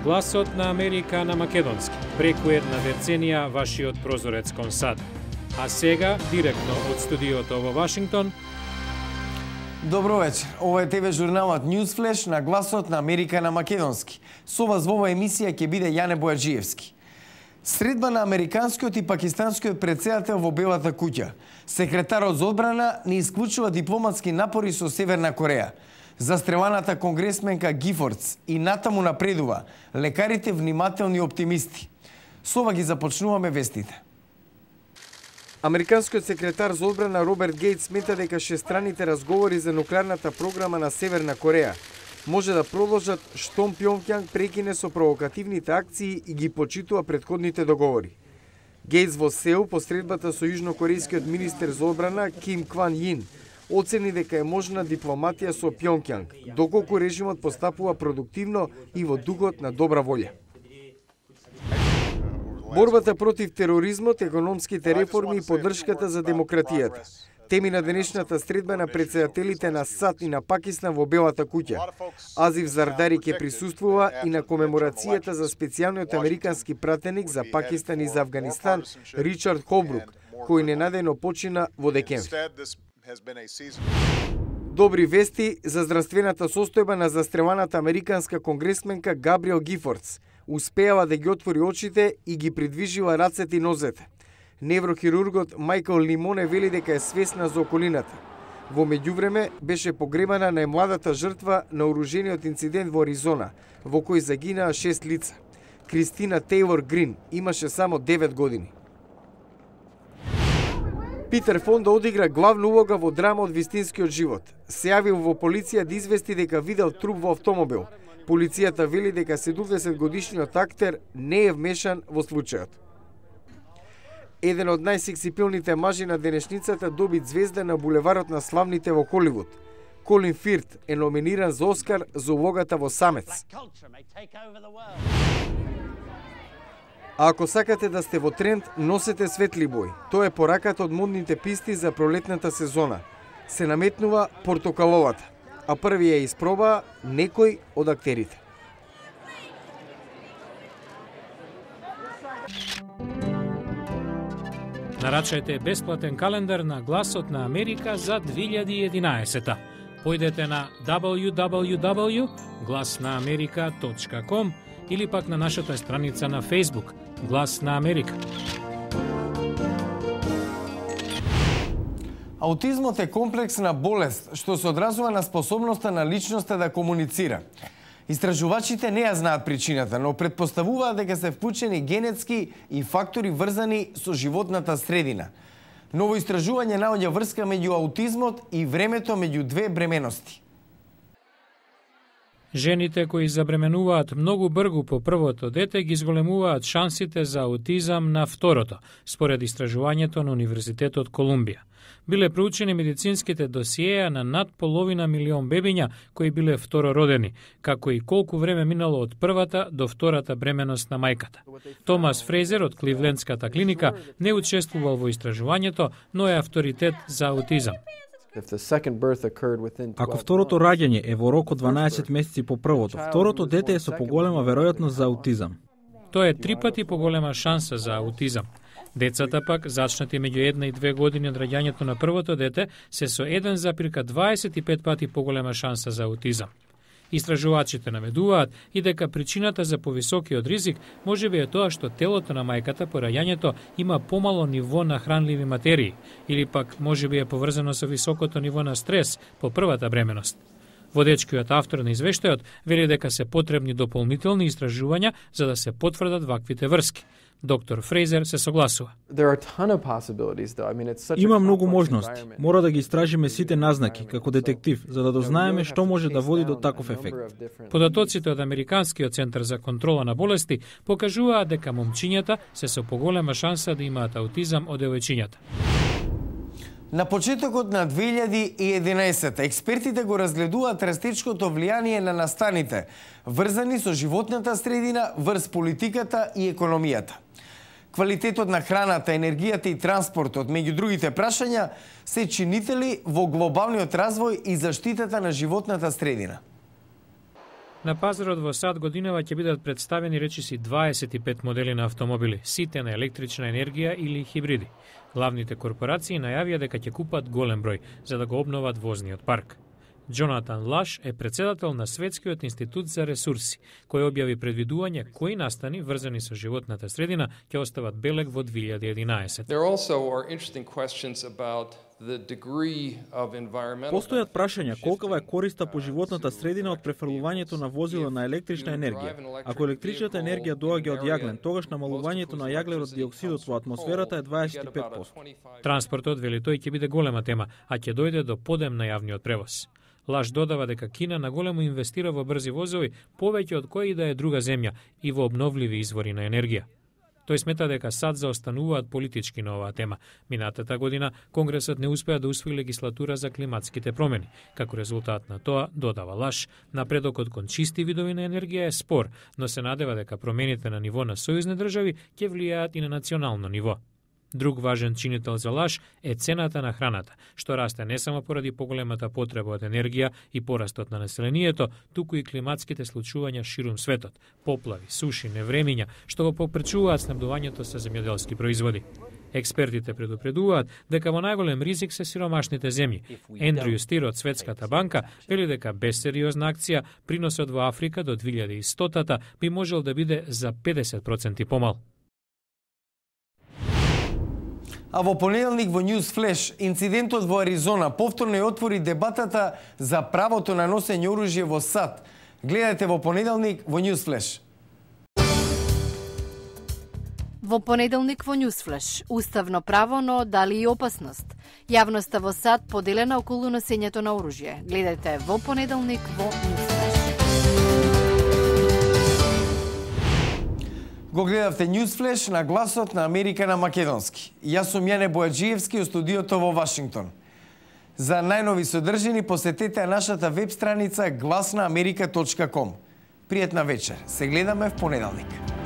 Гласот на Америка на македонски. Преку една деценија вашиот прозорец кон САД. А сега, директно од студиото во Вашингтон. Добро вечер. Ова е ТВ журналот Newsflash на Гласот на Америка на македонски. Со вас во оваа емисија ќе биде Јане Бојаджиевски. Средба на американскиот и пакистанскиот претседател во Белата куќа. Секретарот за одбрана не исклучува дипломатски напори со Северна Кореја. Застреланата конгресменка Гифордс и натаму напредува. Лекарите внимателни оптимисти. Со ова ги започнуваме вестите. Американскиот секретар за одбрана Роберт Гејтс смета дека шестраните разговори за нуклеарната програма на Северна Кореја може да продолжат штом Пјонкјанг прекине со провокативните акции и ги почитува претходните договори. Гејтс во Сеул по средбата со јужнокорејскиот министер за одбрана Ким Кван Јин оцени дека е можна дипломатија со Пјонкјанг, доколку режимот постапува продуктивно и во духот на добра волја. Борбата против тероризмот, економските реформи и поддршката за демократијата. Теми на денешната средба на претседателите на САД и на Пакистан во Белата куќа. Азиф Зардари ќе присуствува и на комеморацијата за специјалниот американски пратеник за Пакистан и за Афганистан Ричард Холбрук, кој ненадејно почина во декември. Добри вести за здравствената состојба на застреланата американска конгресменка Габриел Гифордс. Успеала да ги отвори очите и ги придвижила рацете и нозете. Неврохирургот Мајкл Лимоне вели дека е свесна за околината. Во меѓувреме беше погребана најмладата жртва на оружениот инцидент во Аризона, во кој загинаа 6 лица. Кристина Тейлор Грин имаше само 9 години. Питер Фонда одигра главна улога во драма од вистинскиот живот. Се јавил во полиција да извести дека видел труп во автомобил. Полицијата вели дека 70 годишниот актер не е вмешан во случајот. Еден од најсексипилните мажи на денешницата доби звезда на булеварот на славните во Холивуд. Колин Фирт е номиниран за Оскар за улогата во Самец. А ако сакате да сте во тренд, носете светли бои. Тоа е пораката од модните писти за пролетната сезона. Се наметнува портокаловата, а први ја испробаа некој од актерите. Нарачајте бесплатен календар на Гласот на Америка за 2011. Појдете на www.glassnaamerika.com или пак на нашата страница на Facebook Глас на Америка. Аутизмот е комплексна болест што се одразува на способноста на личноста да комуницира. Истражувачите не ја знаат причината, но претпоставуваат дека се вклучени генетски и фактори врзани со животната средина. Ново истражување наоѓа врска меѓу аутизмот и времето меѓу две бременности. Жените кои забременуваат многу бргу по првото дете ги зголемуваат шансите за аутизам на второто, според истражувањето на Универзитетот Колумбија. Биле проучени медицинските досиеја на над половина милион бебиња кои биле второродени, како и колку време минало од првата до втората бременост на мајката. Томас Фрейзер од Кливлендската клиника не учествувал во истражувањето, но е авторитет за аутизам. Ако второто раѓање е во рок од 12 месеци по првото, второто дете е со поголема веројатност за аутизам. Тоа е 3 пати поголема шанса за аутизам. Децата пак, зачнати меѓу 1 и 2 години од раѓањето на првото дете, се со 1,25 пати поголема шанса за аутизам. Истражувачите наведуваат и дека причината за повисокиот ризик можеби е тоа што телото на мајката по раѓањето има помало ниво на хранливи материи, или пак можеби е поврзано со високото ниво на стрес по првата бременост. Водечкиот автор на извештајот вели дека се потребни дополнителни истражувања за да се потврдат ваквите врски. Доктор Фрейзер се согласува. Има многу можности. Мора да ги истражиме сите назнаки, како детектив, за да дознаеме што може да води до таков ефект. Податоците од Американскиот центар за контрола на болести покажуваат дека момчињата се со поголема шанса да имаат аутизам од девојчињата. На почетокот на 2011 експертите го разгледуваат растечкото влијание на настаните, врзани со животната средина врз политиката и економијата. Квалитетот на храната, енергијата и транспортот, меѓу другите прашања, се чинители во глобалниот развој и заштитата на животната средина. На пазарот во САД годинава ќе бидат представени речиси 25 модели на автомобили, сите на електрична енергија или хибриди. Главните корпорации најавија дека ќе купат голем број за да го обноват возниот парк. Джонатан Лаш е председател на Светскиот институт за ресурси, кој објави предвидување кои настани врзани со животната средина ќе остават белег во 2011. Постојат прашања колкава е користа по животната средина од префрлувањето на возила на електрична енергија. Ако електричната енергија доаѓа од јаглен, тогаш намалувањето на јаглерод диоксидот во атмосферата е 25%. Транспортот, вели тој, ќе биде голема тема, а ќе дојде до подем на јавниот превоз. Лаш додава дека Кина наголемо инвестира во брзи возови повеќе од која и да е друга земја и во обновливи извори на енергија. Тој смета дека САД заостануваат политички на оваа тема. Минатата година Конгресот не успеа да усвои легислатура за климатските промени. Како резултат на тоа, додава Лаш, напредокот кон чисти видови на енергија е спор, но се надева дека промените на ниво на сојузни држави ќе влијаат и на национално ниво. Друг важен чинител за Лаш е цената на храната, што расте не само поради поголемата потреба од енергија и порастот на населението, туку и климатските случувања ширум светот, поплави, суши, невремиња, што го попречуваат снабдувањето со земјоделски производи. Експертите предупредуваат дека во најголем ризик се сиромашните земји. Ендрю Стир од Светската банка вели дека без сериозна акција приносот во Африка до 2100-та би можел да биде за 50% помал. А во понеделник во News Flash, инцидентот во Аризона повторно ја отвори дебатата за правото на носење оружје во САД. Гледате во понеделник во News Flash. Во понеделник во News Flash, уставно право, но дали и опасност. Јавноста во САД поделена околу носењето на оружје. Гледате во понеделник во News Flash. Го гледавте News Flash на гласот на Америка на македонски. Јас сум Јане Бојаджиевски од студиото во Вашингтон. За најнови содржини посетете нашата веб страница glasnaamerika.com. Пријатна вечер. Се гледаме в понеделник.